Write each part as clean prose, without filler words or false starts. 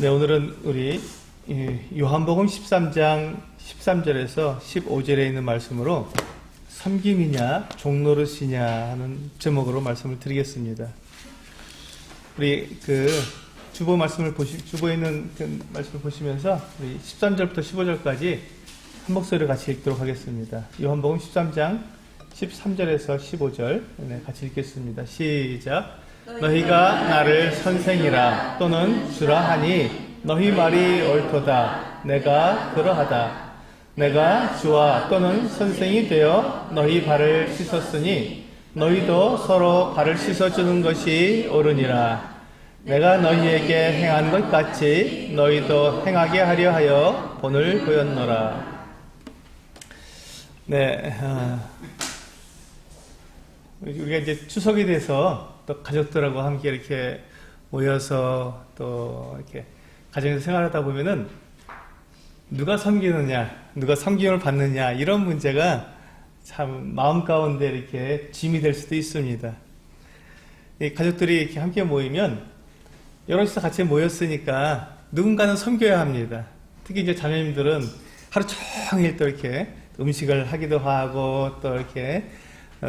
네, 오늘은 우리 요한복음 13장 13절에서 15절에 있는 말씀으로 섬김이냐 종노릇이냐 하는 제목으로 말씀을 드리겠습니다. 우리 주보에 있는 그 말씀을 보시면서 우리 13절부터 15절까지 한 목소리로 같이 읽도록 하겠습니다. 요한복음 13장 13절에서 15절 같이 읽겠습니다. 시작. 너희가 나를 선생이라 또는 주라 하니 너희 말이 옳도다. 내가 그러하다. 내가 주와 또는 선생이 되어 너희 발을 씻었으니 너희도 서로 발을 씻어주는 것이 옳으니라. 내가 너희에게 행한 것 같이 너희도 행하게 하려 하여 본을 보였노라. 네, 우리가 이제 추석이 돼서 또 가족들하고 함께 이렇게 모여서 또 이렇게 가정에서 생활하다 보면은 누가 섬기느냐, 누가 섬김을 받느냐 이런 문제가 참 마음 가운데 이렇게 짐이 될 수도 있습니다. 이 가족들이 이렇게 함께 모이면 여럿이서 같이 모였으니까 누군가는 섬겨야 합니다. 특히 이제 자매님들은 하루 종일 또 이렇게 음식을 하기도 하고 또 이렇게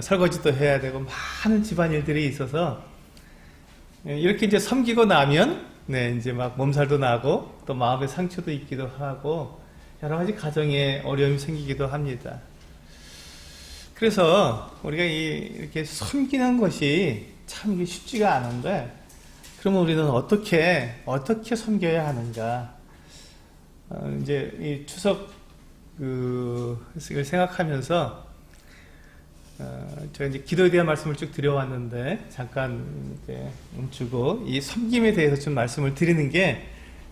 설거지도 해야 되고 많은 집안일들이 있어서 이렇게 이제 섬기고 나면 이제 막 몸살도 나고 또 마음의 상처도 있기도 하고 여러 가지 가정에 어려움이 생기기도 합니다. 그래서 우리가 이렇게 섬기는 것이 참 쉽지가 않은데 그러면 우리는 어떻게 섬겨야 하는가? 이제 이 추석 을 생각하면서 제가 이제 기도에 대한 말씀을 쭉 드려왔는데 잠깐 이렇게 멈추고 이 섬김에 대해서 좀 말씀을 드리는 게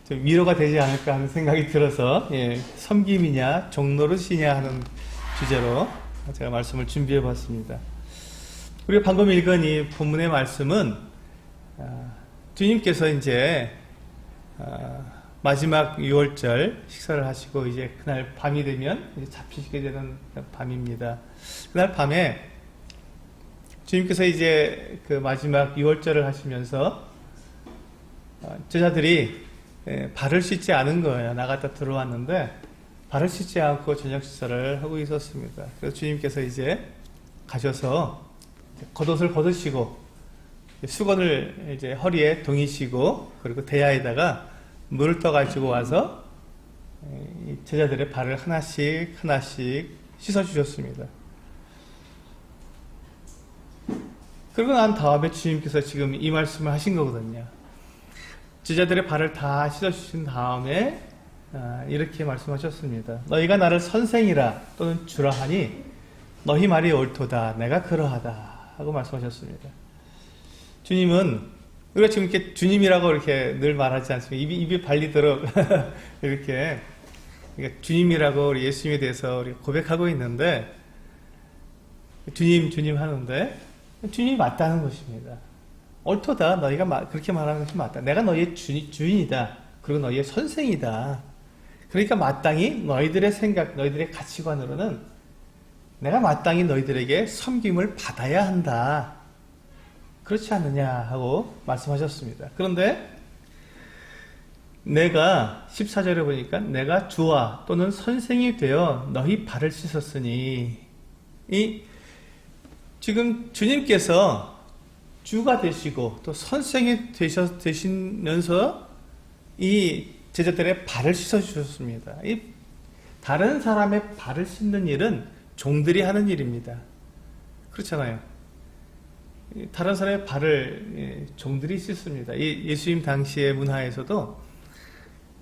좀 위로가 되지 않을까 하는 생각이 들어서 섬김이냐 종노릇이냐 하는 주제로 제가 말씀을 준비해 봤습니다. 우리가 방금 읽은 이 본문의 말씀은 주님께서 이제 마지막 6월절 식사를 하시고 이제 그날 밤이 되면 이제 잡히시게 되는 밤입니다. 그날 밤에 주님께서 이제 그 마지막 6월절을 하시면서 제자들이 발을 씻지 않은 거예요. 나갔다 들어왔는데 발을 씻지 않고 저녁 식사를 하고 있었습니다. 그래서 주님께서 이제 가셔서 겉옷을 벗으시고 수건을 이제 허리에 동이시고 그리고 대야에다가 물을 떠가지고 와서 제자들의 발을 하나씩 씻어주셨습니다. 그러고 난 다음에 주님께서 지금 이 말씀을 하신 거거든요. 제자들의 발을 다 씻어주신 다음에 이렇게 말씀하셨습니다. 너희가 나를 선생이라 또는 주라 하니 너희 말이 옳도다. 내가 그러하다. 하고 말씀하셨습니다. 주님은 우리가 지금 이렇게 주님이라고 이렇게 늘 말하지 않습니까? 입이 발리도록 이렇게 그러니까 주님이라고 우리 예수님에 대해서 우리 고백하고 있는데 주님 하는데 주님이 맞다는 것입니다. 옳도다. 너희가 그렇게 말하는 것이 맞다. 내가 너희의 주인이다. 그리고 너희의 선생이다. 그러니까 마땅히 너희들의 생각, 너희들의 가치관으로는 내가 마땅히 너희들에게 섬김을 받아야 한다. 그렇지 않느냐 하고 말씀하셨습니다. 그런데 내가 14절에 보니까 내가 주와 또는 선생이 되어 너희 발을 씻었으니 지금 주님께서 주가 되시고 또 선생이 되시면서 이 제자들의 발을 씻어주셨습니다. 이 다른 사람의 발을 씻는 일은 종들이 하는 일입니다. 그렇잖아요. 다른 사람의 발을 종들이 씻습니다. 이 예수님 당시의 문화에서도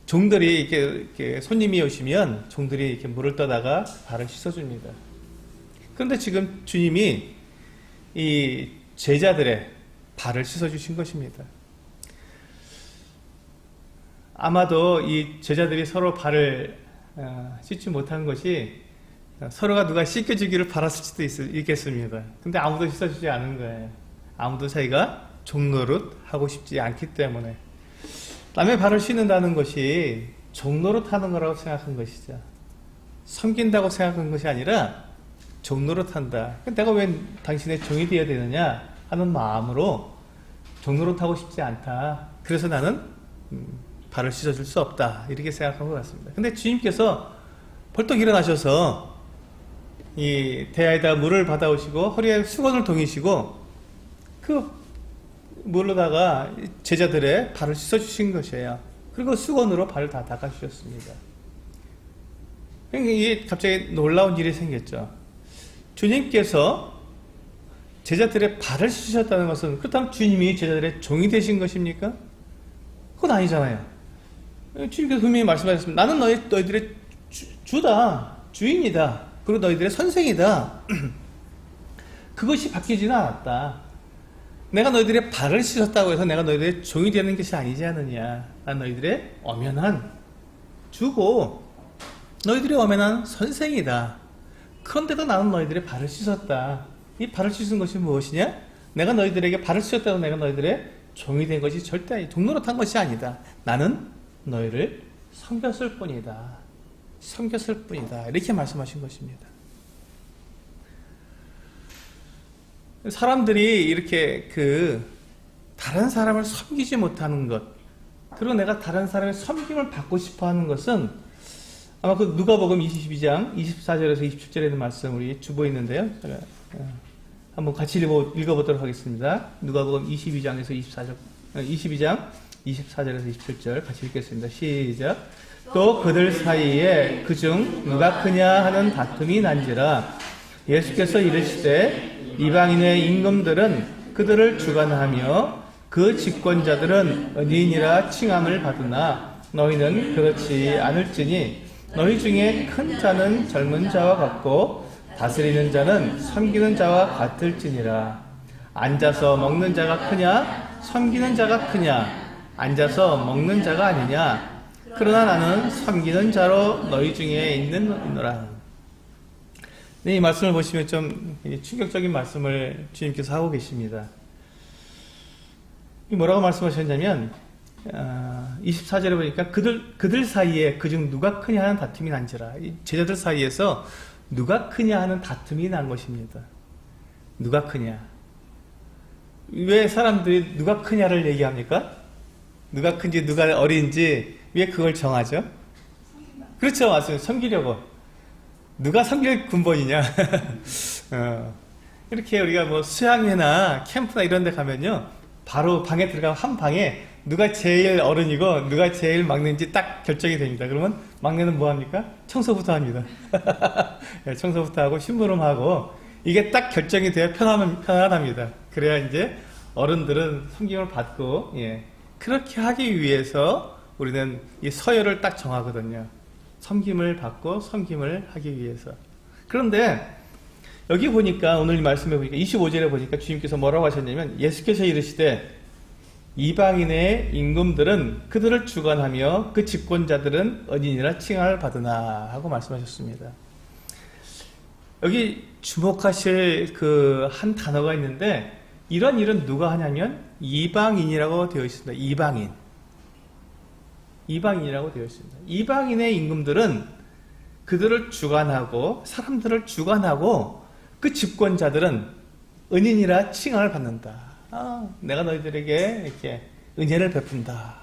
종들이 이렇게 손님이 오시면 종들이 이렇게 물을 떠다가 발을 씻어줍니다. 그런데 지금 주님이 이 제자들의 발을 씻어주신 것입니다. 아마도 이 제자들이 서로 발을 씻지 못한 것이 서로가 누가 씻겨주기를 바랐을 수도 있겠습니다. 근데 아무도 씻어주지 않은 거예요. 아무도 자기가 종노릇 하고 싶지 않기 때문에. 남의 발을 씻는다는 것이 종노릇 하는 거라고 생각한 것이죠. 섬긴다고 생각한 것이 아니라 종노릇 한다. 내가 왜 당신의 종이 되어야 되느냐 하는 마음으로 종노릇 하고 싶지 않다. 그래서 나는 발을 씻어줄 수 없다. 이렇게 생각한 것 같습니다. 근데 주님께서 벌떡 일어나셔서 이 대야에다 물을 받아오시고 허리에 수건을 동이시고 그 물로다가 제자들의 발을 씻어주신 것이에요. 그리고 수건으로 발을 다 닦아주셨습니다. 이게 갑자기 놀라운 일이 생겼죠. 주님께서 제자들의 발을 씻으셨다는 것은 그렇다면 주님이 제자들의 종이 되신 것입니까? 그건 아니잖아요. 주님께서 분명히 말씀하셨습니다. 나는 너희들의 주다, 주인이다. 그리고 너희들의 선생이다. 그것이 바뀌지는 않았다. 내가 너희들의 발을 씻었다고 해서 내가 너희들의 종이 되는 것이 아니지 않느냐. 난 너희들의 엄연한 주고 너희들의 엄연한 선생이다. 그런데도 나는 너희들의 발을 씻었다. 이 발을 씻은 것이 무엇이냐? 내가 너희들에게 발을 씻었다고 내가 너희들의 종이 된 것이 절대 종노릇한 것이 아니다. 나는 너희를 섬겼을 뿐이다. 섬겼을 뿐이다. 이렇게 말씀하신 것입니다. 사람들이 이렇게 다른 사람을 섬기지 못하는 것, 그리고 내가 다른 사람의 섬김을 받고 싶어 하는 것은 아마 그 누가복음 22장 24절에서 27절에 있는 말씀 우리 주보에 있는데요. 제가 한번 같이 읽어보도록 하겠습니다. 누가복음 22장에서 22장 24절에서 27절 같이 읽겠습니다. 시작. 또 그들 사이에 그중 누가 크냐 하는 다툼이 난지라 예수께서 이르시되 이방인의 임금들은 그들을 주관하며 그 집권자들은 은인이라 칭함을 받으나 너희는 그렇지 않을지니 너희 중에 큰 자는 젊은 자와 같고 다스리는 자는 섬기는 자와 같을지니라. 앉아서 먹는 자가 크냐 섬기는 자가 크냐 앉아서 먹는 자가 아니냐. 그러나 나는 섬기는 자로 너희 중에 있느니라. 이 말씀을 보시면 좀 충격적인 말씀을 주님께서 하고 계십니다. 뭐라고 말씀하셨냐면 24절에 보니까 그들 사이에 그중 누가 크냐 하는 다툼이 난지라. 제자들 사이에서 누가 크냐 하는 다툼이 난 것입니다. 누가 크냐. 왜 사람들이 누가 크냐를 얘기합니까? 누가 큰지 누가 어린지 왜 그걸 정하죠? 그렇죠. 맞습니다. 섬기려고. 누가 섬길 근본이냐. 이렇게 우리가 뭐 수양회나 캠프나 이런 데 가면요, 바로 방에 들어가면 한 방에 누가 제일 어른이고 누가 제일 막내인지 딱 결정이 됩니다. 그러면 막내는 뭐 합니까? 청소부터 합니다. 청소부터 하고 심부름하고 이게 딱 결정이 돼야 편안합니다. 그래야 이제 어른들은 섬김을 받고, 그렇게 하기 위해서 우리는 이 서열을 딱 정하거든요. 섬김을 받고 섬김을 하기 위해서. 그런데 여기 보니까 오늘 말씀해 보니까 25절에 보니까 주님께서 뭐라고 하셨냐면 예수께서 이르시되 이방인의 임금들은 그들을 주관하며 그 집권자들은 은인이라 칭함을 받으나 하고 말씀하셨습니다. 여기 주목하실 한 단어가 있는데 이런 일은 누가 하냐면 이방인이라고 되어 있습니다. 이방인이라고 되어 있습니다. 이방인의 임금들은 그들을 주관하고 사람들을 주관하고 그 집권자들은 은인이라 칭함을 받는다. 내가 너희들에게 이렇게 은혜를 베푼다.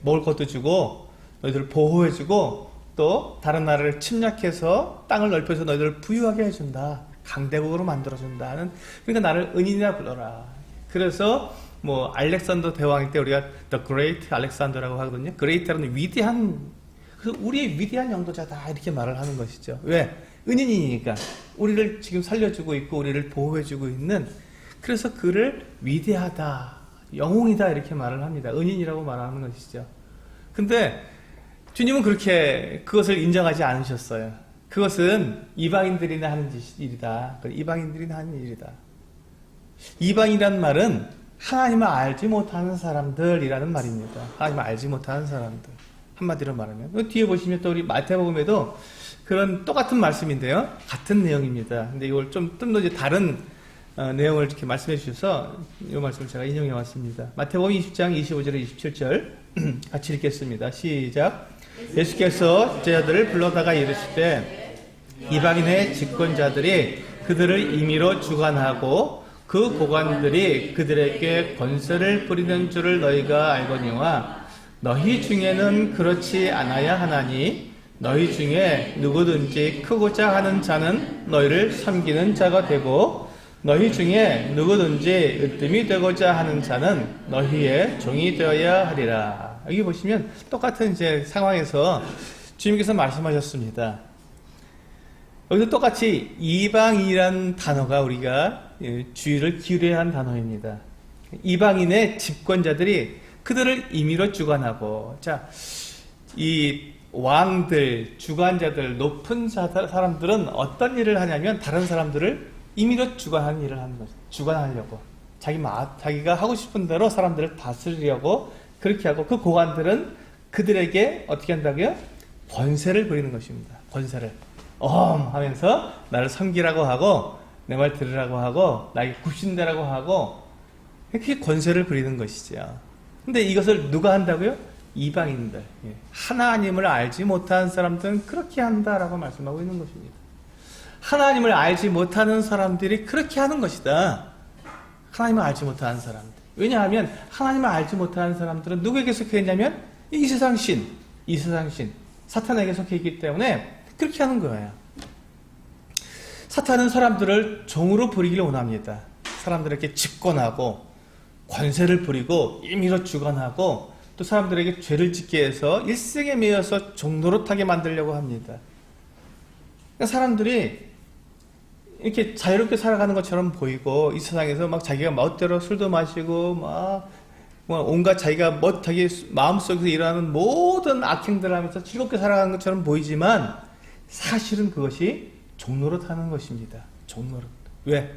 먹을 것도 주고 너희들을 보호해주고 또 다른 나라를 침략해서 땅을 넓혀서 너희들을 부유하게 해준다. 강대국으로 만들어준다는. 그러니까 나를 은인이라 불러라. 그래서 뭐 알렉산더 대왕일 때 우리가 The Great Alexander라고 하거든요. Great라는 위대한, 그래서 우리의 위대한 영도자다 이렇게 말을 하는 것이죠. 왜? 은인이니까 우리를 지금 살려주고 있고 우리를 보호해주고 있는. 그래서 그를 위대하다, 영웅이다 이렇게 말을 합니다. 은인이라고 말하는 것이죠. 근데 주님은 그렇게 그것을 인정하지 않으셨어요. 그것은 이방인들이나 하는 일이다. 이방인들이나 하는 일이다. 이방이란 말은 하나님을 알지 못하는 사람들이라는 말입니다. 하나님을 알지 못하는 사람들. 한마디로 말하면. 뒤에 보시면 또 우리 마태복음에도 그런 똑같은 말씀인데요. 같은 내용입니다. 근데 이걸 좀 더 이제 다른 내용을 이렇게 말씀해 주셔서 이 말씀을 제가 인용해 왔습니다. 마태복음 20장 25절에 27절 같이 읽겠습니다. 시작. 예수께서 제자들을 불러다가 이르시되 이방인의 집권자들이 그들을 임의로 주관하고 그 고관들이 그들에게 권세를 부리는 줄을 너희가 알거니와 너희 중에는 그렇지 않아야 하나니 너희 중에 누구든지 크고자 하는 자는 너희를 섬기는 자가 되고 너희 중에 누구든지 으뜸이 되고자 하는 자는 너희의 종이 되어야 하리라. 여기 보시면 똑같은 이제 상황에서 주님께서 말씀하셨습니다. 여기서 똑같이 이방인이라는 단어가 우리가 주의를 기울여야 하는 단어입니다. 이방인의 집권자들이 그들을 임의로 주관하고, 자, 이 왕들, 주관자들, 높은 사람들은 어떤 일을 하냐면 다른 사람들을 임의로 주관하는 일을 하는 거죠. 주관하려고. 자기가 하고 싶은 대로 사람들을 다스리려고 그렇게 하고, 그 고관들은 그들에게 어떻게 한다고요? 권세를 부리는 것입니다. 권세를. 하면서 나를 섬기라고 하고, 내 말 들으라고 하고, 나에게 굽신대라고 하고, 이렇게 권세를 부리는 것이죠. 근데 이것을 누가 한다고요? 이방인들. 하나님을 알지 못하는 사람들은 그렇게 한다라고 말씀하고 있는 것입니다. 하나님을 알지 못하는 사람들이 그렇게 하는 것이다. 하나님을 알지 못하는 사람들. 왜냐하면 하나님을 알지 못하는 사람들은 누구에게 속해 있냐면 이 세상 신, 사탄에게 속해 있기 때문에 그렇게 하는 거예요. 사탄은 사람들을 종으로 부리기를 원합니다. 사람들에게 집권하고 권세를 부리고 임의로 주관하고 또 사람들에게 죄를 짓게 해서 일생에 매여서 종노릇하게 만들려고 합니다. 그러니까 사람들이 이렇게 자유롭게 살아가는 것처럼 보이고 이 세상에서 막 자기가 멋대로 술도 마시고 막 온갖 자기가 자기 마음속에서 일어나는 모든 악행들을 하면서 즐겁게 살아가는 것처럼 보이지만 사실은 그것이 종노릇하는 것입니다. 종노릇. 왜?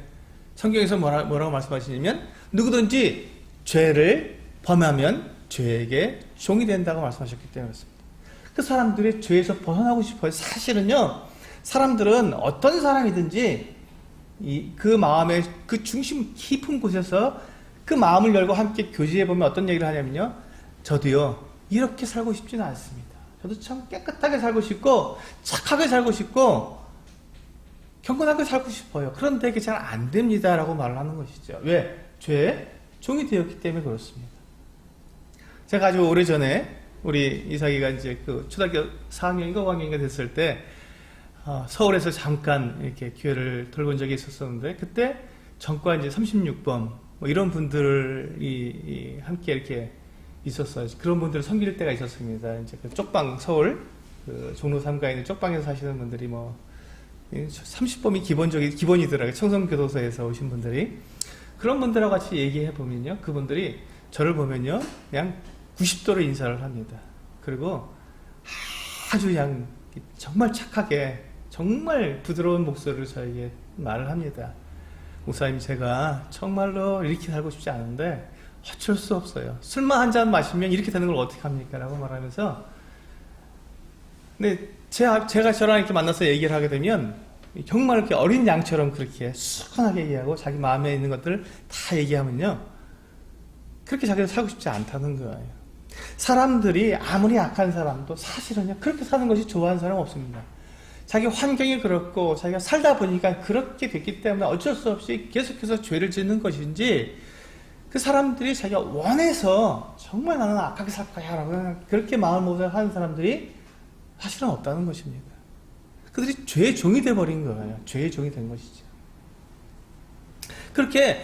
성경에서 뭐라고 말씀하시냐면 누구든지 죄를 범하면 죄에게 종이 된다고 말씀하셨기 때문에 그렇습니다. 그 사람들이 죄에서 벗어나고 싶어요. 사실은요, 사람들은 어떤 사람이든지 그 마음의 그 중심 깊은 곳에서 그 마음을 열고 함께 교제해보면 어떤 얘기를 하냐면요, 저도요 이렇게 살고 싶지는 않습니다. 저도 참 깨끗하게 살고 싶고 착하게 살고 싶고 경건하게 살고 싶어요. 그런데 이게 잘 안 됩니다 라고 말을 하는 것이죠. 왜? 죄의 종이 되었기 때문에 그렇습니다. 제가 아주 오래전에 우리 이삭이가 이제 그 초등학교 4학년인가 5학년인가 됐을 때 서울에서 잠깐 이렇게 교회를 돌본 적이 있었었는데, 그때 전과 이제 36번 뭐 이런 분들이 함께 이렇게 있었어요. 그런 분들을 섬길 때가 있었습니다. 이제 그 쪽방, 서울 그 종로 3가에 있는 쪽방에서 사시는 분들이 뭐 30범이 기본이더라고요. 청송교도소에서 오신 분들이. 그런 분들하고 같이 얘기해 보면요, 그분들이 저를 보면요 그냥 90도로 인사를 합니다. 그리고 아주 그냥 정말 착하게 정말 부드러운 목소리로 저에게 말을 합니다. 목사님, 제가 정말로 이렇게 살고 싶지 않은데 어쩔 수 없어요. 술만 한 잔 마시면 이렇게 되는 걸 어떻게 합니까? 라고 말하면서, 근데 제가 저랑 이렇게 만나서 얘기를 하게 되면 정말 이렇게 어린 양처럼 그렇게 수건하게 얘기하고 자기 마음에 있는 것들을 다 얘기하면요, 그렇게 자기가 살고 싶지 않다는 거예요. 사람들이 아무리 악한 사람도 사실은요 그렇게 사는 것이 좋아하는 사람은 없습니다. 자기 환경이 그렇고 자기가 살다 보니까 그렇게 됐기 때문에 어쩔 수 없이 계속해서 죄를 짓는 것인지, 그 사람들이 자기가 원해서 정말 나는 악하게 살 거야 라고 그렇게 마음을 먹어서 하는 사람들이 사실은 없다는 것입니다. 그들이 죄의 종이 되어버린 거예요. 죄의 종이 된 것이죠. 그렇게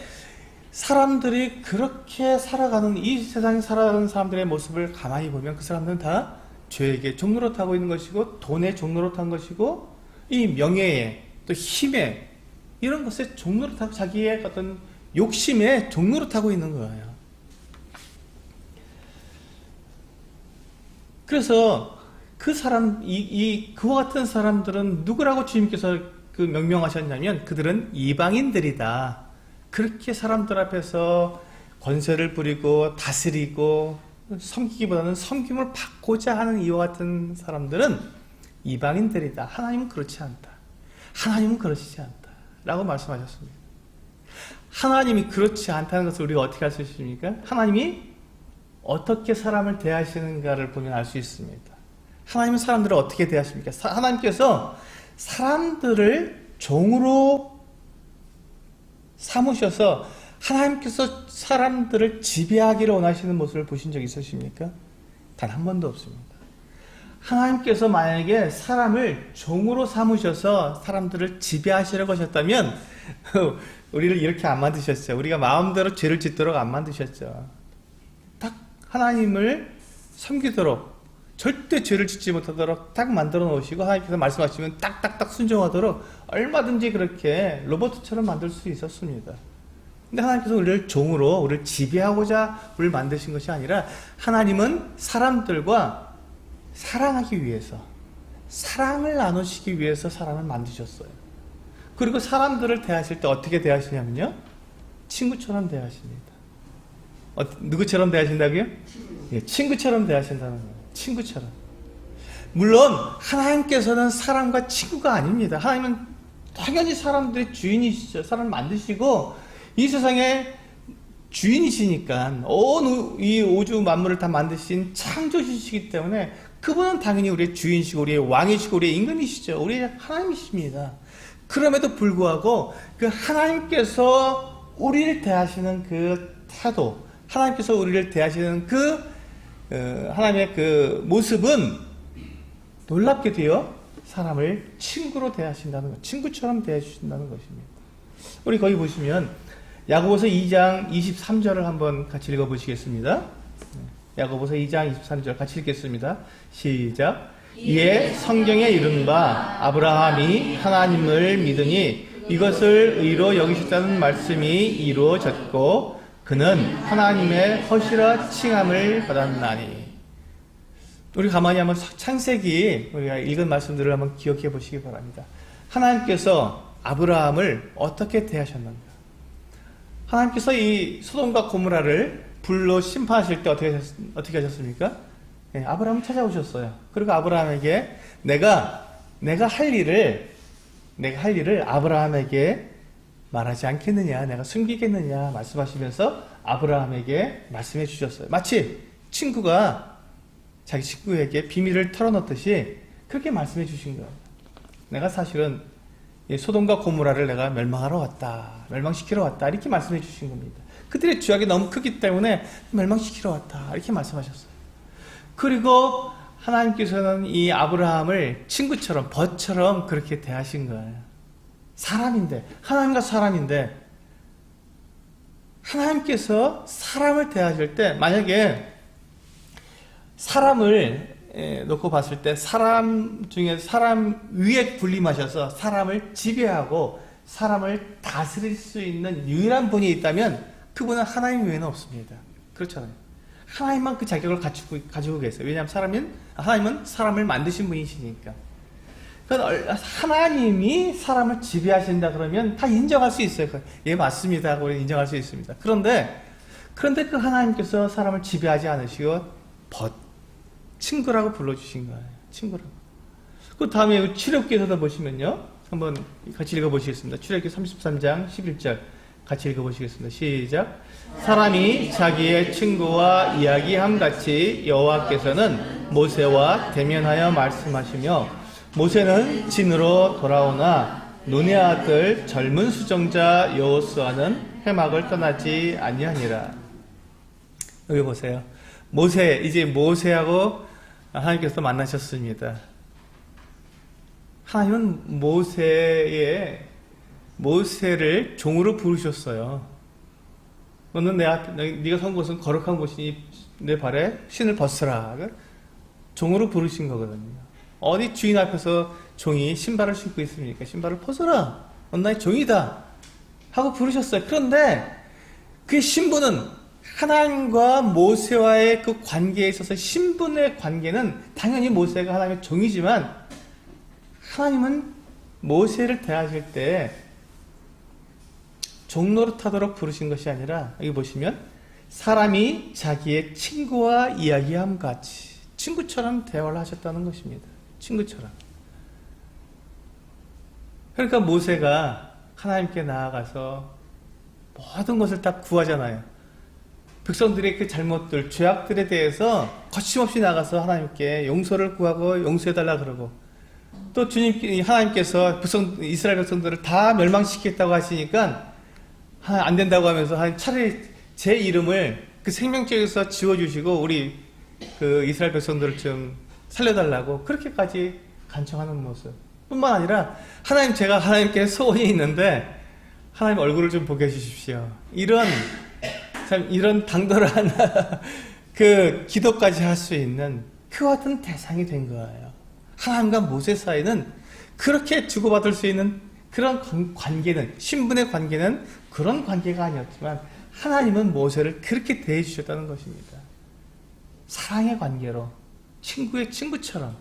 사람들이 그렇게 살아가는, 이 세상에 살아가는 사람들의 모습을 가만히 보면 그 사람들은 다 죄에게 종노릇하고 있는 것이고, 돈에 종노릇한 것이고, 이 명예에 또 힘에 이런 것에 종노릇하고 자기의 어떤 욕심에 종노릇하고 있는 거예요. 그래서 그 사람, 그와 같은 사람들은 누구라고 주님께서 그 명명하셨냐면 그들은 이방인들이다. 그렇게 사람들 앞에서 권세를 부리고 다스리고 섬기기보다는 섬김을 받고자 하는 이와 같은 사람들은 이방인들이다. 하나님은 그렇지 않다. 하나님은 그러시지 않다. 라고 말씀하셨습니다. 하나님이 그렇지 않다는 것을 우리가 어떻게 알 수 있습니까? 하나님이 어떻게 사람을 대하시는가를 보면 알 수 있습니다. 하나님은 사람들을 어떻게 대하십니까? 하나님께서 사람들을 종으로 삼으셔서 하나님께서 사람들을 지배하기를 원하시는 모습을 보신 적 있으십니까? 단 한 번도 없습니다. 하나님께서 만약에 사람을 종으로 삼으셔서 사람들을 지배하시려고 하셨다면 우리를 이렇게 안 만드셨죠. 우리가 마음대로 죄를 짓도록 안 만드셨죠. 딱 하나님을 섬기도록, 절대 죄를 짓지 못하도록 딱 만들어 놓으시고, 하나님께서 말씀하시면 딱딱딱 순종하도록 얼마든지 그렇게 로봇처럼 만들 수 있었습니다. 근데 하나님께서 우리를 종으로, 우리를 지배하고자 우리를 만드신 것이 아니라, 하나님은 사람들과 사랑하기 위해서, 사랑을 나누시기 위해서 사람을 만드셨어요. 그리고 사람들을 대하실 때 어떻게 대하시냐면요, 친구처럼 대하십니다. 누구처럼 대하신다고요? 예, 친구처럼 대하신다는 거예요. 친구처럼. 물론 하나님께서는 사람과 친구가 아닙니다. 하나님은 당연히 사람들의 주인이시죠. 사람을 만드시고 이 세상의 주인이시니까, 온 이 우주 만물을 다 만드신 창조주시기 때문에 그분은 당연히 우리의 주인이시고 우리의 왕이시고 우리의 임금이시죠. 우리의 하나님이십니다. 그럼에도 불구하고 그 하나님께서 우리를 대하시는 그 태도, 하나님께서 우리를 대하시는 하나님의 그 모습은 놀랍게도요, 사람을 친구로 대하신다는 것, 친구처럼 대해주신다는 것입니다. 우리 거기 보시면 야고보서 2장 23절을 한번 같이 읽어보시겠습니다. 야고보서 2장 23절 같이 읽겠습니다. 시작. 이에 성경에 이른 바 아브라함이 하나님을 믿으니 이것을 의로 여기셨다는 말씀이 이루어졌고 그는 하나님의 허시라 칭함을 받았나니. 우리 가만히 한번 창세기 우리가 읽은 말씀들을 한번 기억해 보시기 바랍니다. 하나님께서 아브라함을 어떻게 대하셨는가? 하나님께서 이 소돔과 고모라를 불로 심판하실 때 어떻게 하셨습니까? 네, 아브라함을 찾아오셨어요. 그리고 아브라함에게 내가 할 일을 아브라함에게 말하지 않겠느냐, 내가 숨기겠느냐 말씀하시면서 아브라함에게 말씀해 주셨어요. 마치 친구가 자기 친구에게 비밀을 털어놓듯이 그렇게 말씀해 주신 거예요. 내가 사실은 소돔과 고모라를 내가 멸망시키러 왔다 이렇게 말씀해 주신 겁니다. 그들의 죄악이 너무 크기 때문에 멸망시키러 왔다 이렇게 말씀하셨어요. 그리고 하나님께서는 이 아브라함을 친구처럼, 벗처럼 그렇게 대하신 거예요. 사람인데, 하나님과 사람인데, 하나님께서 사람을 대하실 때, 만약에 사람을 놓고 봤을 때, 사람 중에 사람 위에 군림하셔서 사람을 지배하고 사람을 다스릴 수 있는 유일한 분이 있다면, 그분은 하나님 외에는 없습니다. 그렇잖아요. 하나님만 그 자격을 가지고 계세요. 왜냐하면 하나님은 사람을 만드신 분이시니까. 그러니까 하나님이 사람을 지배하신다 그러면 다 인정할 수 있어요. 예, 맞습니다 하고 인정할 수 있습니다. 그런데 그 하나님께서 사람을 지배하지 않으시고 친구라고 불러주신 거예요. 친구라고. 그 다음에 출애굽기에서도 보시면요, 한번 같이 읽어보시겠습니다. 출애굽기 33장 11절 같이 읽어보시겠습니다. 시작. 사람이 자기의 친구와 이야기함같이 여호와께서는 모세와 대면하여 말씀하시며 모세는 진으로 돌아오나 눈의 아들 젊은 수정자 여호수아는 회막을 떠나지 아니하니라. 여기 보세요. 이제 모세하고 하나님께서 만나셨습니다. 하나님은 모세를 종으로 부르셨어요. 너는 네가 선 곳은 거룩한 곳이니 내 발에 신을 벗으라. 종으로 부르신 거거든요. 어디 주인 앞에서 종이 신발을 신고 있습니까? 신발을 벗어라. 넌 나의 종이다. 하고 부르셨어요. 그런데 그 신분은 하나님과 모세와의 그 관계에 있어서 신분의 관계는 당연히 모세가 하나님의 종이지만 하나님은 모세를 대하실 때 종노릇하도록 부르신 것이 아니라 여기 보시면 사람이 자기의 친구와 이야기함 같이 친구처럼 대화를 하셨다는 것입니다. 친구처럼. 그러니까 모세가 하나님께 나아가서 모든 것을 다 구하잖아요. 백성들의 그 잘못들, 죄악들에 대해서 거침없이 나가서 하나님께 용서를 구하고 용서해달라 그러고 또 하나님께서 이스라엘 백성들을 다 멸망시키겠다고 하시니까 안 된다고 하면서 차라리 제 이름을 그 생명책에서 지워주시고 우리 그 이스라엘 백성들을 좀 살려달라고 그렇게까지 간청하는 모습 뿐만 아니라 하나님, 제가 하나님께 소원이 있는데 하나님 얼굴을 좀 보게 해주십시오. 이런 당돌한 그 기도까지 할 수 있는 그와 같은 대상이 된 거예요. 하나님과 모세 사이는 그렇게 주고받을 수 있는 그런 관계는, 신분의 관계는 그런 관계가 아니었지만 하나님은 모세를 그렇게 대해 주셨다는 것입니다. 사랑의 관계로, 친구의 친구처럼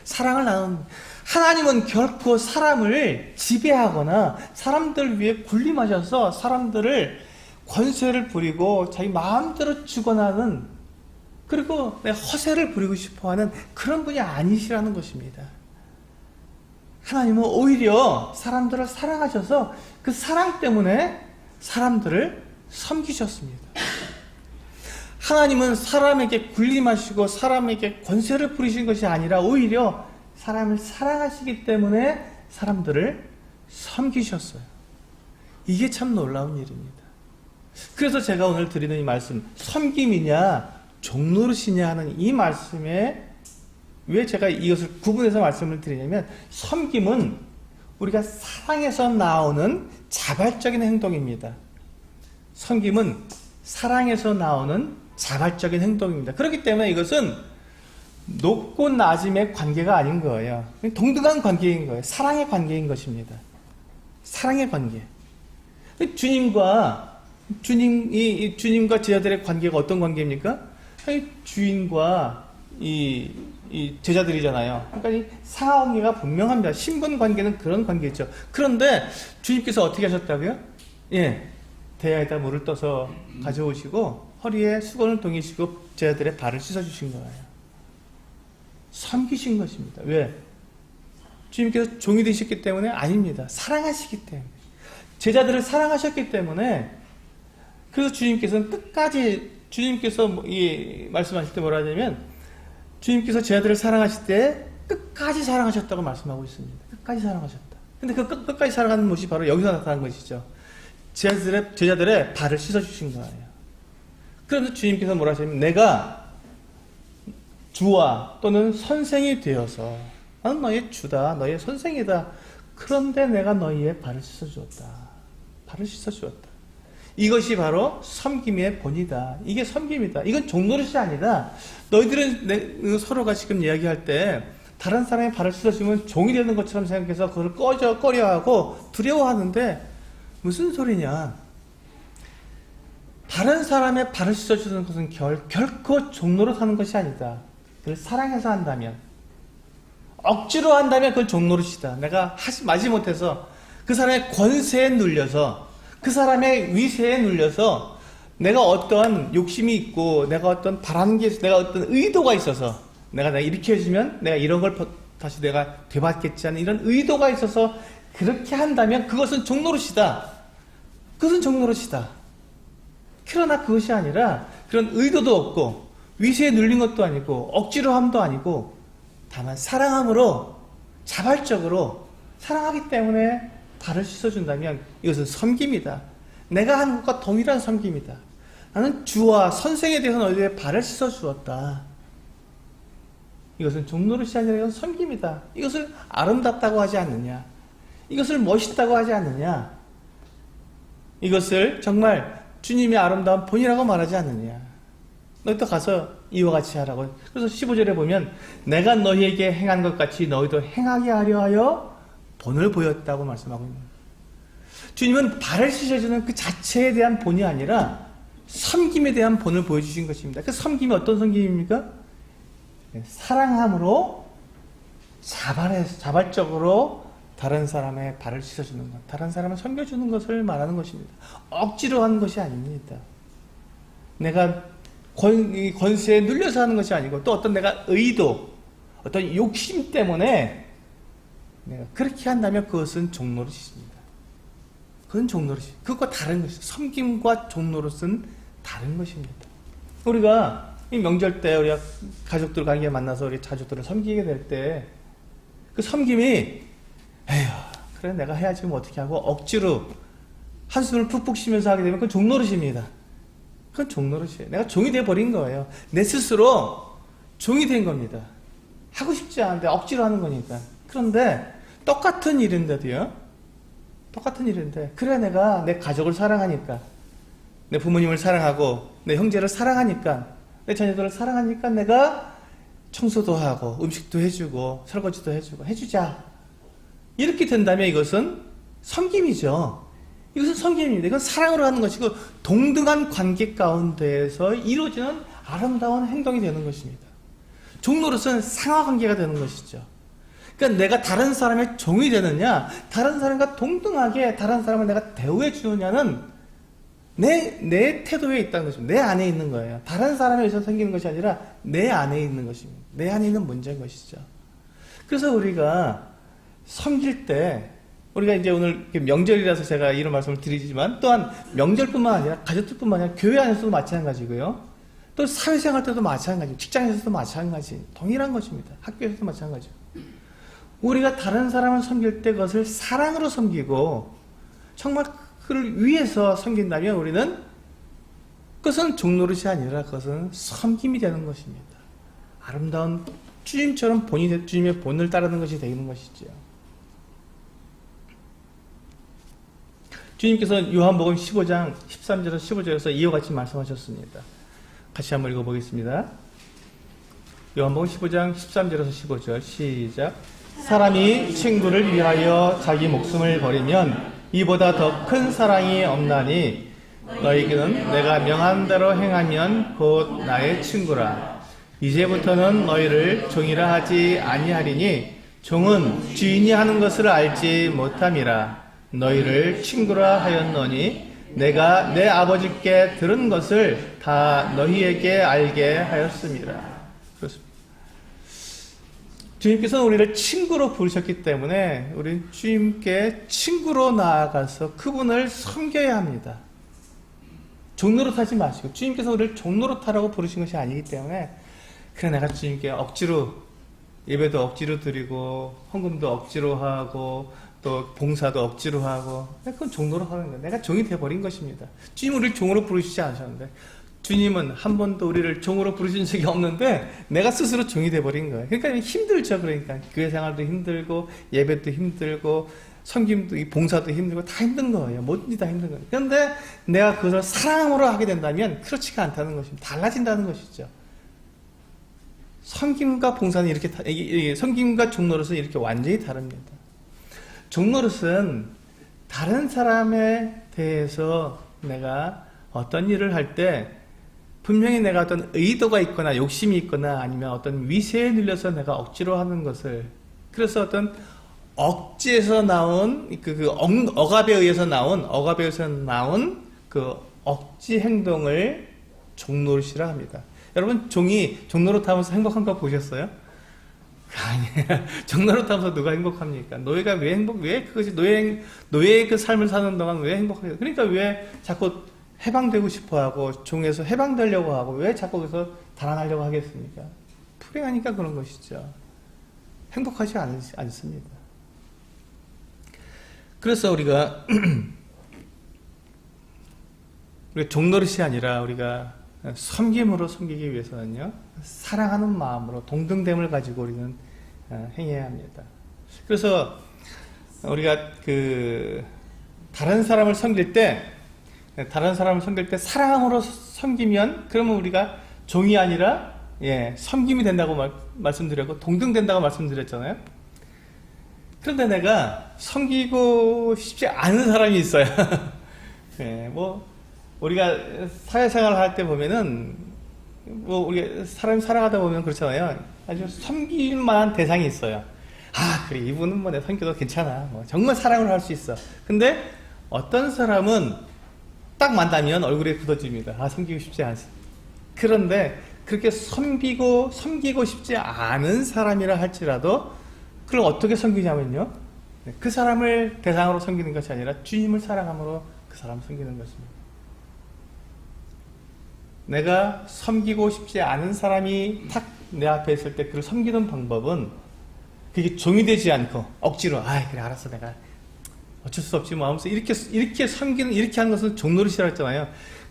사랑을 나눈. 하나님은 결코 사람을 지배하거나 사람들 위해 군림하셔서 사람들을 권세를 부리고 자기 마음대로 주관하는, 그리고 내 허세를 부리고 싶어하는 그런 분이 아니시라는 것입니다. 하나님은 오히려 사람들을 사랑하셔서 그 사랑 때문에 사람들을 섬기셨습니다. 하나님은 사람에게 군림하시고 사람에게 권세를 부리신 것이 아니라 오히려 사람을 사랑하시기 때문에 사람들을 섬기셨어요. 이게 참 놀라운 일입니다. 그래서 제가 오늘 드리는 이 말씀, 섬김이냐 종노릇이냐 하는 이 말씀에 왜 제가 이것을 구분해서 말씀을 드리냐면, 섬김은 우리가 사랑에서 나오는 자발적인 행동입니다. 섬김은 사랑에서 나오는 자발적인 행동입니다. 그렇기 때문에 이것은 높고 낮음의 관계가 아닌 거예요. 동등한 관계인 거예요. 사랑의 관계인 것입니다. 사랑의 관계. 주님과 제자들의 관계가 어떤 관계입니까? 주인과 이 제자들이잖아요. 그러니까 이 상하관계가 분명합니다. 신분 관계는 그런 관계죠. 그런데 주님께서 어떻게 하셨다고요? 예, 대야에다 물을 떠서 가져오시고 허리에 수건을 동이시고 제자들의 발을 씻어주신 거예요. 섬기신 것입니다. 왜? 주님께서 종이 되셨기 때문에? 아닙니다. 사랑하시기 때문에. 제자들을 사랑하셨기 때문에. 그래서 주님께서는 끝까지, 주님께서 말씀하실 때 뭐라 하냐면, 주님께서 제자들을 사랑하실 때 끝까지 사랑하셨다고 말씀하고 있습니다. 끝까지 사랑하셨다. 근데 그 끝까지 사랑하는 것이 바로 여기서 나타난 것이죠. 제자들의 발을 씻어주신 거예요. 그런데 주님께서 뭐라 하시냐면, 내가 주와 또는 선생이 되어서, 나는 너의 주다, 너의 선생이다. 그런데 내가 너희의 발을 씻어주었다. 발을 씻어주었다. 이것이 바로 섬김의 본이다. 이게 섬김이다. 이건 종노릇이 아니다. 너희들은 서로가 지금 이야기할 때 다른 사람의 발을 씻어주면 종이 되는 것처럼 생각해서 그걸 꺼려하고 두려워하는데, 무슨 소리냐. 다른 사람의 발을 씻어주는 것은 결코 종노릇하는 것이 아니다. 그걸 사랑해서 한다면, 억지로 한다면 그건 종노릇이다. 내가 마지 못해서 그 사람의 권세에 눌려서, 그 사람의 위세에 눌려서 내가 어떠한 욕심이 있고 내가 어떤 바라는 게 있어, 내가 어떤 의도가 있어서 내가 이렇게 해주면 내가 이런 걸 다시 내가 되받겠지 하는 이런 의도가 있어서 그렇게 한다면 그것은 종노릇이다. 그것은 종노릇이다. 그러나 그것이 아니라 그런 의도도 없고 위세에 눌린 것도 아니고 억지로 함도 아니고 다만 사랑함으로 자발적으로 사랑하기 때문에 발을 씻어준다면 이것은 섬김이다. 내가 하는 것과 동일한 섬김이다. 나는 주와 선생에 대해서 너희들의 발을 씻어주었다. 이것은 종노릇이 아니라 이건 섬김이다. 이것을 아름답다고 하지 않느냐. 이것을 멋있다고 하지 않느냐. 이것을 정말 주님의 아름다운 본이라고 말하지 않느냐. 너희도 가서 이와 같이 하라고. 그래서 15절에 보면 내가 너희에게 행한 것 같이 너희도 행하게 하려 하여 본을 보였다고 말씀하고 있는 거예요. 주님은 발을 씻어주는 그 자체에 대한 본이 아니라 섬김에 대한 본을 보여주신 것입니다. 그 섬김이 어떤 섬김입니까? 사랑함으로 자발적으로 다른 사람의 발을 씻어주는 것, 다른 사람을 섬겨주는 것을 말하는 것입니다. 억지로 하는 것이 아닙니다. 내가 권세에 눌려서 하는 것이 아니고 또 어떤 내가 의도, 어떤 욕심 때문에 내가 그렇게 한다면 그것은 종노릇입니다. 그건 종노릇이. 그것과 다른 것이죠. 섬김과 종노릇은 다른 것입니다. 우리가 이 명절 때 우리가 가족들과 함께 만나서 우리 가족들을 섬기게 될 때 그 섬김이 에휴 그래 내가 해야지 뭐 어떻게 하고 억지로 한숨을 푹푹 쉬면서 하게 되면 그건 종노릇입니다. 그건 종노릇이에요. 내가 종이 되어버린 거예요. 내 스스로 종이 된 겁니다. 하고 싶지 않은데 억지로 하는 거니까. 그런데 똑같은 일인데도요. 똑같은 일인데 그래 내가 내 가족을 사랑하니까, 내 부모님을 사랑하고 내 형제를 사랑하니까, 내 자녀들을 사랑하니까 내가 청소도 하고 음식도 해주고 설거지도 해주고 해주자. 이렇게 된다면 이것은 섬김이죠. 이것은 섬김입니다. 이건 사랑으로 하는 것이고 동등한 관계 가운데에서 이루어지는 아름다운 행동이 되는 것입니다. 종로로서는 상하관계가 되는 것이죠. 그러니까 내가 다른 사람의 종이 되느냐, 다른 사람과 동등하게 다른 사람을 내가 대우해 주느냐는 내 태도에 있다는 것입니다. 내 안에 있는 거예요. 다른 사람에 의해서 생기는 것이 아니라 내 안에 있는 것입니다. 내 안에 있는 문제인 것이죠. 그래서 우리가 섬길 때, 우리가 이제 오늘 명절이라서 제가 이런 말씀을 드리지만, 또한 명절뿐만 아니라 가족들뿐만 아니라 교회 안에서도 마찬가지고요. 또 사회생활 때도 마찬가지고, 직장에서도 마찬가지, 동일한 것입니다. 학교에서도 마찬가지고. 우리가 다른 사람을 섬길 때 그것을 사랑으로 섬기고 정말 그를 위해서 섬긴다면 우리는 그것은 종노릇이 아니라 그것은 섬김이 되는 것입니다. 아름다운 주님처럼 주님의 본을 따르는 것이 되는 것이죠. 주님께서 요한복음 15장 13절에서 15절에서 이와 같이 말씀하셨습니다. 같이 한번 읽어보겠습니다. 요한복음 15장 13절에서 15절 시작. 사람이 친구를 위하여 자기 목숨을 버리면 이보다 더 큰 사랑이 없나니 너희에게는 내가 명한 대로 행하면 곧 나의 친구라. 이제부터는 너희를 종이라 하지 아니하리니 종은 주인이 하는 것을 알지 못함이라. 너희를 친구라 하였노니 내가 내 아버지께 들은 것을 다 너희에게 알게 하였습니다. 그렇습니다. 주님께서는 우리를 친구로 부르셨기 때문에 우리 주님께 친구로 나아가서 그분을 섬겨야 합니다. 종노릇 하지 마시고, 주님께서 우리를 종노릇 하라고 부르신 것이 아니기 때문에, 그래 내가 주님께 억지로 예배도 억지로 드리고 헌금도 억지로 하고 또 봉사도 억지로 하고, 그건 종노릇 하는 거예요. 내가 종이 되어버린 것입니다. 주님 우리를 종으로 부르시지 않으셨는데, 주님은 한 번도 우리를 종으로 부르신 적이 없는데 내가 스스로 종이 돼버린 거예요. 그러니까 힘들죠. 그러니까 교회 생활도 힘들고 예배도 힘들고 섬김도 봉사도 힘들고 다 힘든 거예요. 뭐든지 다 힘든 거예요. 그런데 내가 그것을 사랑으로 하게 된다면 그렇지가 않다는 것입니다. 달라진다는 것이죠. 섬김과 봉사는 이렇게 섬김과 종노릇은 이렇게 완전히 다릅니다. 종노릇은 다른 사람에 대해서 내가 어떤 일을 할 때 분명히 내가 어떤 의도가 있거나 욕심이 있거나 아니면 어떤 위세에 눌려서 내가 억지로 하는 것을, 그래서 어떤 억지에서 나온 억압에 의해서 나온 그 억지 행동을 종노릇이라 합니다. 여러분 종이 종노릇 하면서 행복한 거 보셨어요? 아니에요. 종노릇 하면서 누가 행복합니까? 노예가 왜 그것이 노예의 그 삶을 사는 동안 왜 행복해요? 그러니까 왜 자꾸 해방되고 싶어하고 종에서 해방되려고 하고 왜 자꾸 거기서 달아나려고 하겠습니까? 불행하니까 그런 것이죠. 행복하지 않습니다. 그래서 우리가 종노릇이 아니라 우리가 섬김으로 섬기기 위해서는요, 사랑하는 마음으로 동등됨을 가지고 우리는 행해야 합니다. 그래서 우리가 다른 사람을 섬길 때 사랑으로 섬기면, 그러면 우리가 종이 아니라 섬김이 된다고 말씀드렸고 동등된다고 말씀드렸잖아요. 그런데 내가 섬기고 싶지 않은 사람이 있어요. 우리가 사회생활을 할 때 보면은 우리 사람 살아가다 보면 그렇잖아요. 아주 섬길 만한 대상이 있어요. 그래 이분은 내 섬겨도 괜찮아. 정말 사랑을 할 수 있어. 근데 어떤 사람은 딱 만나면 얼굴에 굳어집니다. 섬기고 싶지 않습니다. 그런데 그렇게 섬기고 싶지 않은 사람이라 할지라도 그걸 어떻게 섬기냐면요, 그 사람을 대상으로 섬기는 것이 아니라 주님을 사랑함으로 그 사람을 섬기는 것입니다. 내가 섬기고 싶지 않은 사람이 탁 내 앞에 있을 때 그를 섬기는 방법은 그게 종이 되지 않고 억지로 그래 알았어 내가 어쩔 수 없지 하면서 이렇게 섬기는, 이렇게 하는 것은 종노릇이라고 했잖아요.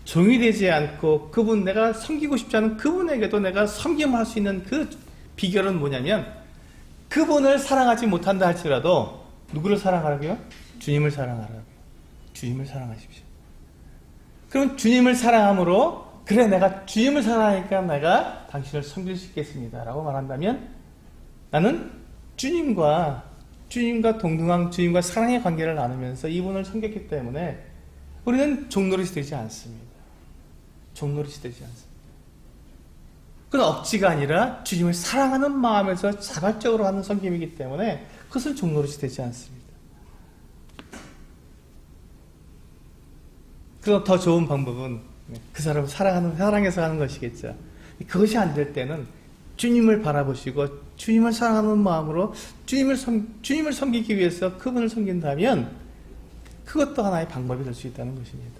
종이 되지 않고 그분, 내가 섬기고 싶지 않은 그분에게도 내가 섬김할 수 있는 그 비결은 뭐냐면, 그분을 사랑하지 못한다 할지라도 누구를 사랑하라고요? 주님을 사랑하라고요. 주님을 사랑하십시오. 그럼 주님을 사랑함으로, 그래 내가 주님을 사랑하니까 내가 당신을 섬길 수 있겠습니다 라고 말한다면, 나는 주님과 동등한 주님과 사랑의 관계를 나누면서 이분을 섬겼기 때문에 우리는 종노릇이 되지 않습니다. 종노릇이 되지 않습니다. 그건 억지가 아니라 주님을 사랑하는 마음에서 자발적으로 하는 섬김이기 때문에 그것은 종노릇이 되지 않습니다. 그래서 더 좋은 방법은 그 사람을 사랑해서 하는 것이겠죠. 그것이 안 될 때는 주님을 바라보시고 주님을 사랑하는 마음으로 주님을 섬기기 위해서 그분을 섬긴다면 그것도 하나의 방법이 될 수 있다는 것입니다.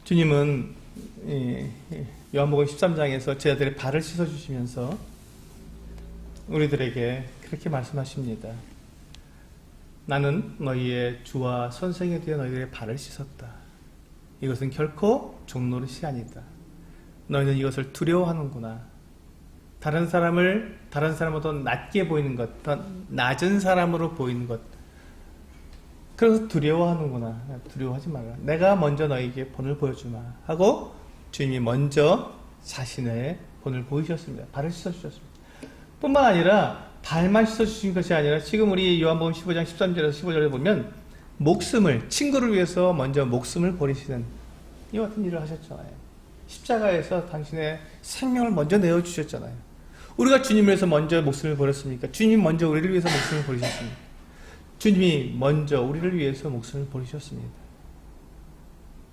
주님은 요한복음 13장에서 제자들의 발을 씻어주시면서 우리들에게 그렇게 말씀하십니다. 나는 너희의 주와 선생이 되어 너희들의 발을 씻었다. 이것은 결코 종노릇이 아니다. 너희는 이것을 두려워하는구나. 다른 사람보다 낮게 보이는 것, 더 낮은 사람으로 보이는 것, 그래서 두려워하는구나. 두려워하지 말라. 내가 먼저 너에게 본을 보여주마 하고 주님이 먼저 자신의 본을 보이셨습니다. 발을 씻어주셨습니다. 뿐만 아니라 발만 씻어주신 것이 아니라 지금 우리 요한복음 15장 13절에서 15절에 보면 친구를 위해서 먼저 목숨을 버리시는 이와 같은 일을 하셨잖아요. 십자가에서 당신의 생명을 먼저 내어주셨잖아요. 우리가 주님을 위해서 먼저 목숨을 버렸습니까? 주님 먼저 우리를 위해서 목숨을 버리셨습니다. 주님이 먼저 우리를 위해서 목숨을 버리셨습니다.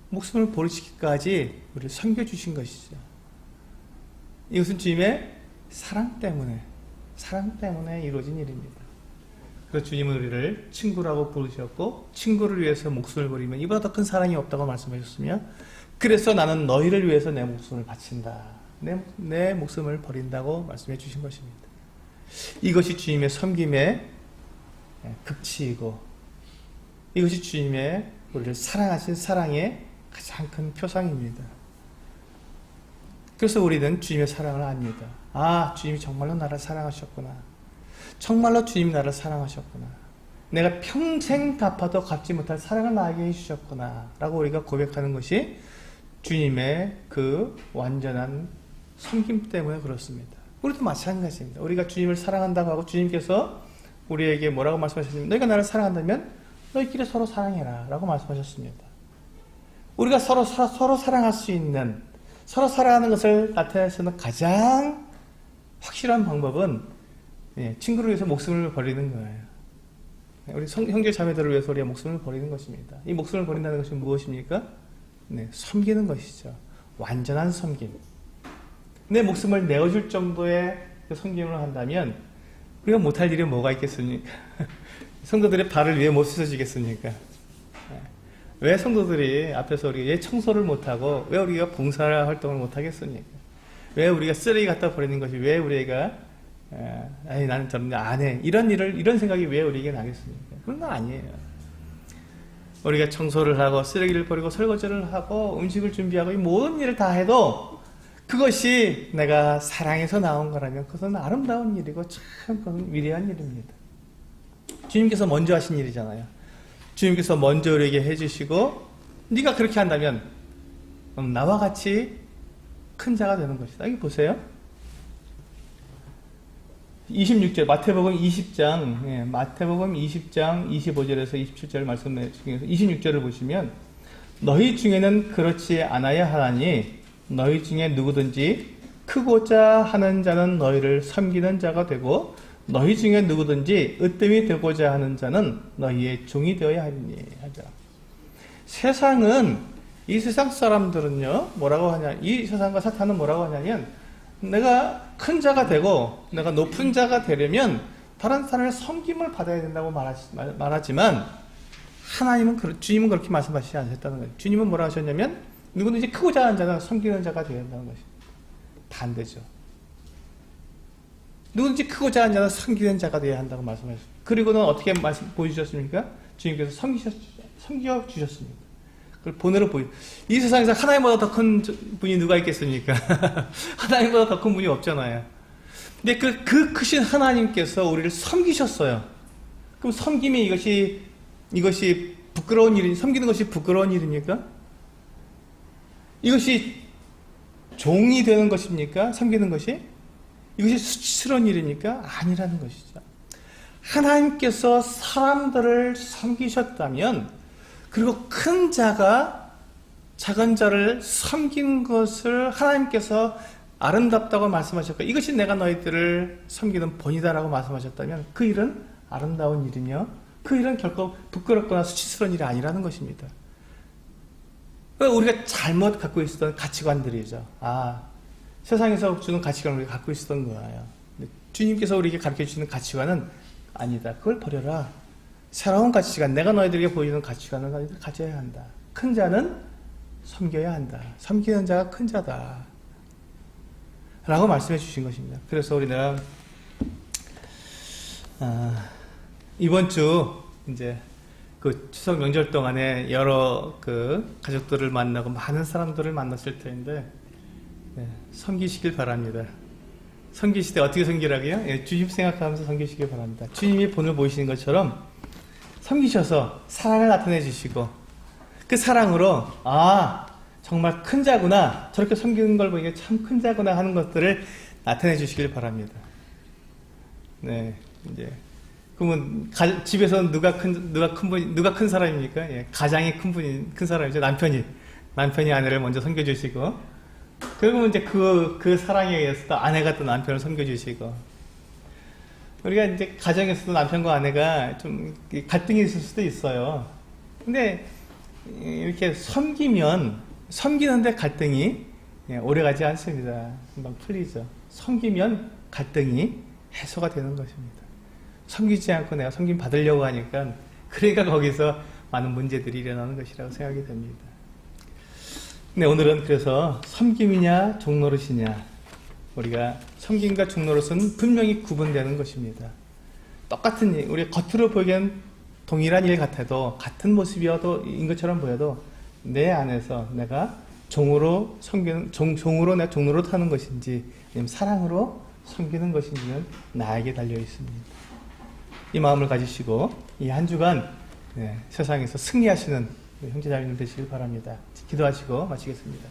목숨을 버리시기까지 우리를 섬겨주신 것이죠. 이것은 주님의 사랑 때문에 이루어진 일입니다. 그래서 주님은 우리를 친구라고 부르셨고, 친구를 위해서 목숨을 버리면 이보다 더 큰 사랑이 없다고 말씀하셨으며, 그래서 나는 너희를 위해서 내 목숨을 바친다, 내 목숨을 버린다고 말씀해 주신 것입니다. 이것이 주님의 섬김의 극치이고, 이것이 주님의 우리를 사랑하신 사랑의 가장 큰 표상입니다. 그래서 우리는 주님의 사랑을 압니다. 아, 주님이 정말로 나를 사랑하셨구나. 정말로 주님이 나를 사랑하셨구나. 내가 평생 갚아도 갚지 못할 사랑을 나에게 해주셨구나 라고 우리가 고백하는 것이 주님의 그 완전한 섬김 때문에 그렇습니다. 우리도 마찬가지입니다. 우리가 주님을 사랑한다고 하고 주님께서 우리에게 뭐라고 말씀하셨습니까? 너희가 나를 사랑한다면 너희끼리 서로 사랑해라 라고 말씀하셨습니다. 우리가 서로 사랑할 수 있는, 서로 사랑하는 것을 나타낼 수 있는 가장 확실한 방법은 친구를 위해서 목숨을 버리는 거예요. 우리 형제 자매들을 위해서 우리가 목숨을 버리는 것입니다. 이 목숨을 버린다는 것은 무엇입니까? 섬기는 것이죠. 완전한 섬김. 내 목숨을 내어줄 정도의 섬김을 한다면 우리가 못할 일이 뭐가 있겠습니까? 성도들의 발을 왜 못 씻어주겠습니까? 왜 성도들이 앞에서 우리가 왜 청소를 못하고 왜 우리가 봉사 활동을 못하겠습니까? 왜 우리가 쓰레기 갖다 버리는 것이 왜 우리가 아니 나는 저런 안 해, 이런 생각이 왜 우리에게 나겠습니까? 그런 건 아니에요. 우리가 청소를 하고 쓰레기를 버리고 설거지를 하고 음식을 준비하고 이 모든 일을 다 해도 그것이 내가 사랑해서 나온 거라면 그것은 아름다운 일이고 참 그건 위대한 일입니다. 주님께서 먼저 하신 일이잖아요. 주님께서 먼저 우리에게 해주시고 네가 그렇게 한다면 나와 같이 큰 자가 되는 것이다. 여기 보세요. 26절 마태복음 20장 마태복음 20장 25절에서 27절 말씀 중에서 26절을 보시면 너희 중에는 그렇지 않아야 하나니 너희 중에 누구든지 크고자 하는 자는 너희를 섬기는 자가 되고 너희 중에 누구든지 으뜸이 되고자 하는 자는 너희의 종이 되어야 하리니 하자. 세상은 이 세상 사람들은요 뭐라고 하냐, 이 세상과 사탄은 뭐라고 하냐면 내가 큰 자가 되고 내가 높은 자가 되려면 다른 사람의 섬김을 받아야 된다고 말하지만 주님은 그렇게 말씀하시지 않으셨다는 거예요. 주님은 뭐라 하셨냐면 누구든지 크고자 하는 자는 섬기는 자가 되어야 된다는 것이 반대죠. 누구든지 크고자 하는 자는 섬기는 자가 되어야 한다고 말씀하셨어요. 그리고는 어떻게 말씀 보여주셨습니까? 주님께서 섬겨주셨습니다. 그걸 본으로 이 세상에서 하나님보다 더 큰 분이 누가 있겠습니까? 하나님보다 더 큰 분이 없잖아요. 근데 그 크신 하나님께서 우리를 섬기셨어요. 그럼 섬김이 이것이 부끄러운 일이, 섬기는 것이 부끄러운 일입니까? 이것이 종이 되는 것입니까? 섬기는 것이? 이것이 수치스러운 일입니까? 아니라는 것이죠. 하나님께서 사람들을 섬기셨다면, 그리고 큰 자가 작은 자를 섬긴 것을 하나님께서 아름답다고 말씀하셨고, 이것이 내가 너희들을 섬기는 본이다라고 말씀하셨다면 그 일은 아름다운 일이며 그 일은 결코 부끄럽거나 수치스러운 일이 아니라는 것입니다. 우리가 잘못 갖고 있었던 가치관들이죠. 세상에서 주는 가치관을 우리가 갖고 있었던 거예요. 주님께서 우리에게 가르쳐 주시는 가치관은 아니다. 그걸 버려라. 새로운 가치관, 내가 너희들에게 보여주는 가치관을 너희들 가져야 한다. 큰 자는 섬겨야 한다. 섬기는 자가 큰 자다. 라고 말씀해 주신 것입니다. 그래서 우리는 이번 주 이제 그 추석 명절 동안에 여러 그 가족들을 만나고 많은 사람들을 만났을 텐데, 섬기시길 바랍니다. 섬기실 때 어떻게 섬기라고요? 주님 생각하면서 섬기시길 바랍니다. 주님이 본을 보이시는 것처럼 섬기셔서 사랑을 나타내 주시고, 그 사랑으로 정말 큰 자구나, 저렇게 섬기는 걸 보니까 참 큰 자구나 하는 것들을 나타내 주시길 바랍니다. 네, 이제 그러면 집에서 누가 큰 사람입니까? 가장이 큰 사람이죠. 남편이 아내를 먼저 섬겨주시고, 그러면 이제 그 사랑에 의해서 또 아내가 또 남편을 섬겨주시고, 우리가 이제 가정에서도 남편과 아내가 좀 갈등이 있을 수도 있어요. 근데 이렇게 섬기는데 갈등이 오래가지 않습니다. 금방 풀리죠. 섬기면 갈등이 해소가 되는 것입니다. 섬기지 않고 내가 섬김 받으려고 하니까, 그러니까 거기서 많은 문제들이 일어나는 것이라고 생각이 됩니다. 네, 오늘은 그래서 섬김이냐 종노릇이냐, 우리가 섬김과 종노릇은 분명히 구분되는 것입니다. 똑같은 일, 우리 겉으로 보기엔 동일한 일 같아도, 같은 모습인 것처럼 보여도 내 안에서 내가 종으로 내가 종노릇 하는 것인지 아니면 사랑으로 섬기는 것인지는 나에게 달려 있습니다. 이 마음을 가지시고 이 한 주간 세상에서 승리하시는 형제자매님 되시길 바랍니다. 기도하시고 마치겠습니다.